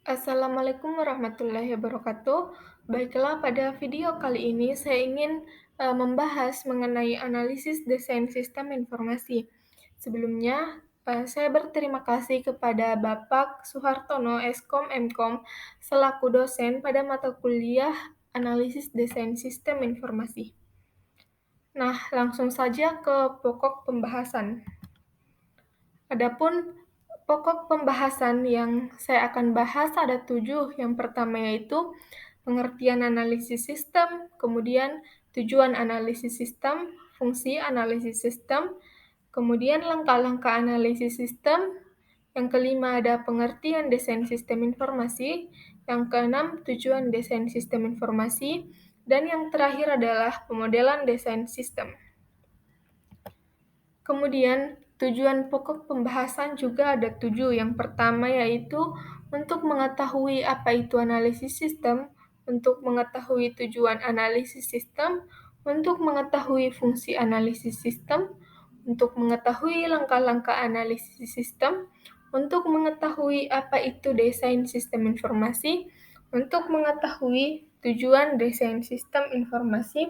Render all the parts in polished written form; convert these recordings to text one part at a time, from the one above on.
Assalamualaikum warahmatullahi wabarakatuh. Baiklah, pada video kali ini saya ingin membahas mengenai analisis desain sistem informasi. Sebelumnya, saya berterima kasih kepada Bapak Suhartono, Eskom Mkom, selaku dosen pada mata kuliah analisis desain sistem informasi. Nah, langsung saja ke pokok pembahasan. Adapun pokok pembahasan yang saya akan bahas ada 7. Yang pertama yaitu pengertian analisis sistem, kemudian tujuan analisis sistem, fungsi analisis sistem, kemudian langkah-langkah analisis sistem, yang kelima ada pengertian desain sistem informasi, yang keenam tujuan desain sistem informasi, dan yang terakhir adalah pemodelan desain sistem. Kemudian, tujuan pokok pembahasan juga ada 7. Yang pertama yaitu untuk mengetahui apa itu analisis sistem, untuk mengetahui tujuan analisis sistem, untuk mengetahui fungsi analisis sistem, untuk mengetahui langkah-langkah analisis sistem, untuk mengetahui apa itu desain sistem informasi, untuk mengetahui tujuan desain sistem informasi,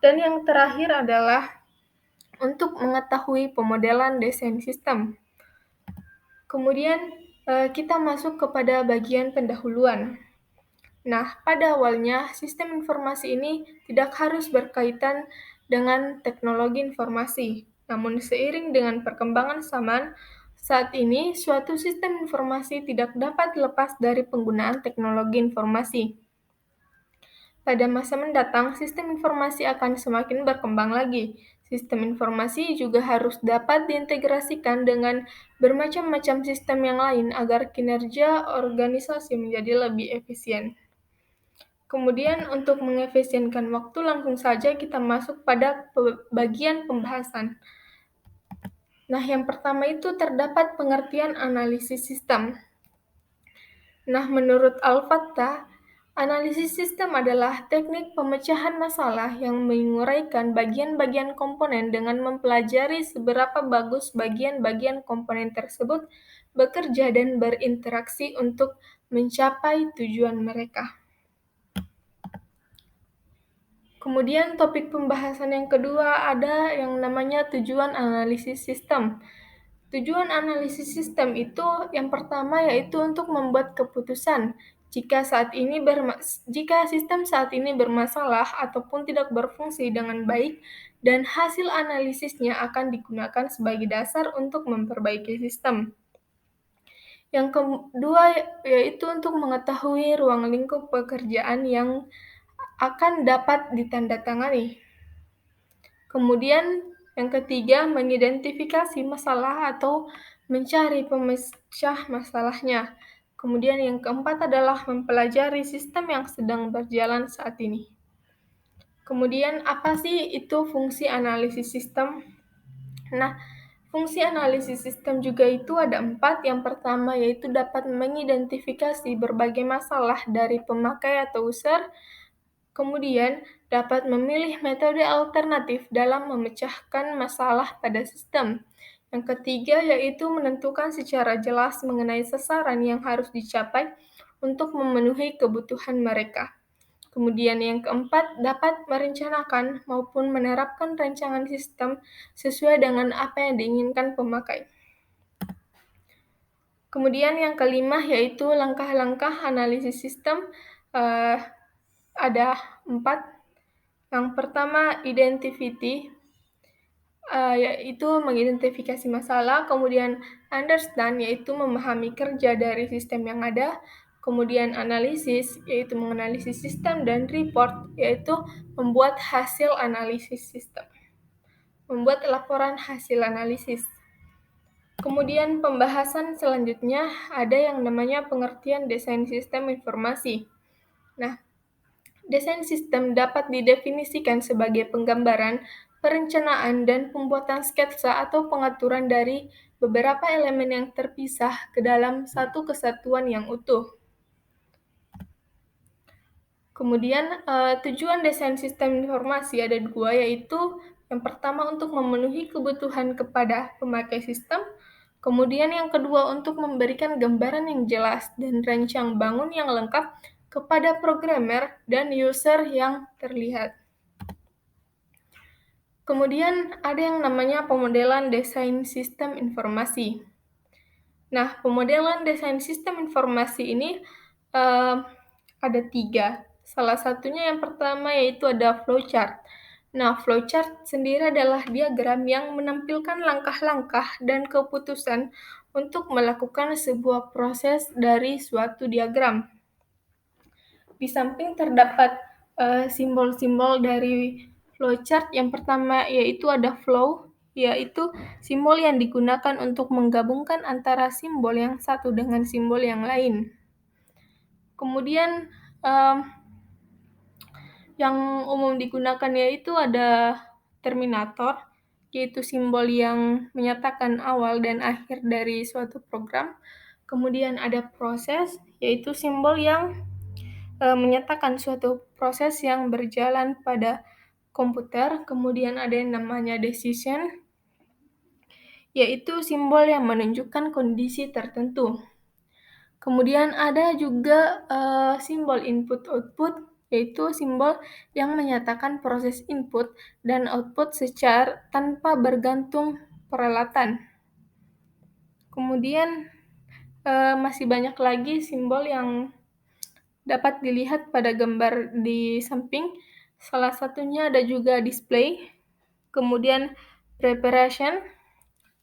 dan yang terakhir adalah untuk mengetahui pemodelan desain sistem. Kemudian kita masuk kepada bagian pendahuluan. Nah, pada awalnya sistem informasi ini tidak harus berkaitan dengan teknologi informasi. Namun seiring dengan perkembangan zaman, saat ini suatu sistem informasi tidak dapat lepas dari penggunaan teknologi informasi. Pada masa mendatang, sistem informasi akan semakin berkembang lagi. Sistem informasi juga harus dapat diintegrasikan dengan bermacam-macam sistem yang lain agar kinerja organisasi menjadi lebih efisien. Kemudian untuk mengefisienkan waktu, langsung saja kita masuk pada bagian pembahasan. Nah, yang pertama itu terdapat pengertian analisis sistem. Nah, menurut Al-Fattah, analisis sistem adalah teknik pemecahan masalah yang menguraikan bagian-bagian komponen dengan mempelajari seberapa bagus bagian-bagian komponen tersebut bekerja dan berinteraksi untuk mencapai tujuan mereka. Kemudian topik pembahasan yang kedua ada yang namanya tujuan analisis sistem. Tujuan analisis sistem itu yang pertama yaitu untuk membuat keputusan jika sistem saat ini bermasalah ataupun tidak berfungsi dengan baik dan hasil analisisnya akan digunakan sebagai dasar untuk memperbaiki sistem. Yang kedua yaitu untuk mengetahui ruang lingkup pekerjaan yang akan dapat ditandatangani. Kemudian yang ketiga, mengidentifikasi masalah atau mencari pemecah masalahnya. Kemudian yang keempat adalah mempelajari sistem yang sedang berjalan saat ini. Kemudian apa sih itu fungsi analisis sistem? Nah, fungsi analisis sistem juga itu ada 4. Yang pertama yaitu dapat mengidentifikasi berbagai masalah dari pemakai atau user. Kemudian, dapat memilih metode alternatif dalam memecahkan masalah pada sistem. Yang ketiga yaitu menentukan secara jelas mengenai sasaran yang harus dicapai untuk memenuhi kebutuhan mereka. Kemudian yang keempat, dapat merencanakan maupun menerapkan rancangan sistem sesuai dengan apa yang diinginkan pemakai. Kemudian yang kelima yaitu langkah-langkah analisis sistem. Ada 4. Yang pertama, identify, yaitu mengidentifikasi masalah, kemudian understand, yaitu memahami kerja dari sistem yang ada, kemudian analisis, yaitu menganalisis sistem, dan report, yaitu membuat hasil analisis sistem, membuat laporan hasil analisis. Kemudian pembahasan selanjutnya ada yang namanya pengertian desain sistem informasi. Nah, desain sistem dapat didefinisikan sebagai penggambaran, perencanaan, dan pembuatan sketsa atau pengaturan dari beberapa elemen yang terpisah ke dalam satu kesatuan yang utuh. Kemudian tujuan desain sistem informasi ada 2, yaitu yang pertama untuk memenuhi kebutuhan kepada pemakai sistem, Kemudian yang kedua, untuk memberikan gambaran yang jelas dan rancang bangun yang lengkap kepada programmer dan user yang terlihat. Kemudian ada yang namanya pemodelan desain sistem informasi. Nah, pemodelan desain sistem informasi ini ada 3. Salah satunya yang pertama yaitu ada flowchart. Nah, flowchart sendiri adalah diagram yang menampilkan langkah-langkah dan keputusan untuk melakukan sebuah proses dari suatu diagram. Di samping terdapat simbol-simbol dari flowchart. Yang pertama yaitu ada flow, yaitu simbol yang digunakan untuk menggabungkan antara simbol yang satu dengan simbol yang lain. Kemudian yang umum digunakan yaitu ada terminator, yaitu simbol yang menyatakan awal dan akhir dari suatu program. Kemudian ada proses, yaitu simbol yang menyatakan suatu proses yang berjalan pada komputer. Kemudian ada yang namanya decision, yaitu simbol yang menunjukkan kondisi tertentu. Kemudian ada juga simbol input-output, yaitu simbol yang menyatakan proses input dan output secara tanpa bergantung peralatan. Kemudian masih banyak lagi simbol yang dapat dilihat pada gambar di samping. Salah satunya ada juga display, kemudian preparation,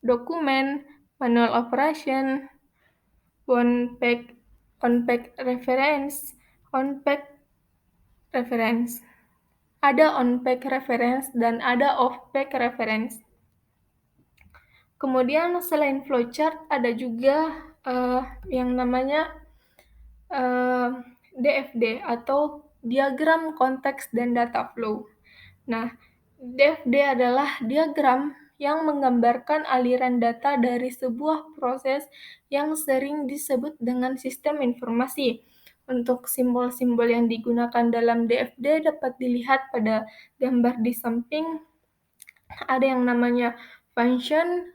dokumen, manual operation, on-page reference, on-page reference. Ada on-page reference dan ada off-page reference. Kemudian selain flowchart ada juga yang namanya DFD atau diagram konteks dan data flow. Nah, DFD adalah diagram yang menggambarkan aliran data dari sebuah proses yang sering disebut dengan sistem informasi. Untuk simbol-simbol yang digunakan dalam DFD dapat dilihat pada gambar di samping. Ada yang namanya function,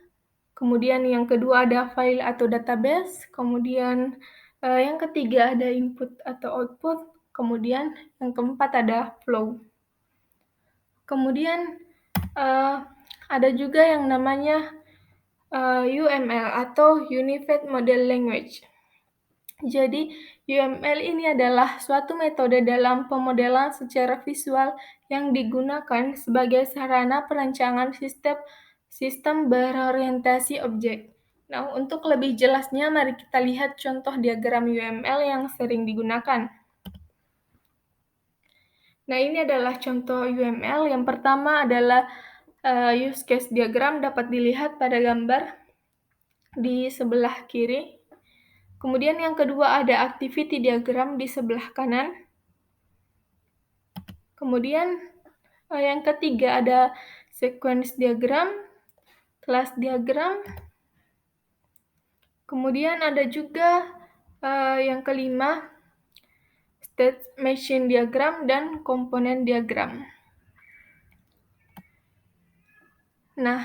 kemudian yang kedua ada file atau database, kemudian yang ketiga ada input atau output, kemudian yang keempat ada flow. Kemudian ada juga yang namanya UML atau Unified Model Language. Jadi, UML ini adalah suatu metode dalam pemodelan secara visual yang digunakan sebagai sarana perancangan sistem berorientasi objek. Nah, untuk lebih jelasnya, mari kita lihat contoh diagram UML yang sering digunakan. Nah, ini adalah contoh UML. Yang pertama adalah use case diagram, dapat dilihat pada gambar di sebelah kiri. Kemudian yang kedua ada activity diagram di sebelah kanan. Kemudian yang ketiga ada sequence diagram, class diagram. Kemudian ada juga yang kelima state machine diagram dan komponen diagram. Nah,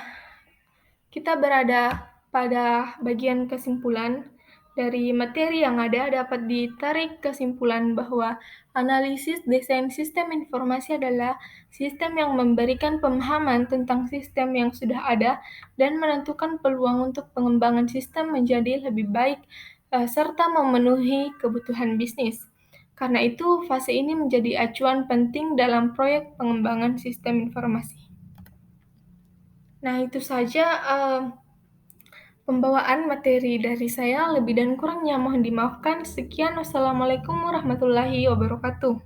kita berada pada bagian kesimpulan. Dari materi yang ada dapat ditarik kesimpulan bahwa analisis desain sistem informasi adalah sistem yang memberikan pemahaman tentang sistem yang sudah ada dan menentukan peluang untuk pengembangan sistem menjadi lebih baik serta memenuhi kebutuhan bisnis. Karena itu, fase ini menjadi acuan penting dalam proyek pengembangan sistem informasi. Nah, itu saja pembawaan materi dari saya. Lebih dan kurangnya mohon dimaafkan. Sekian, wassalamualaikum warahmatullahi wabarakatuh.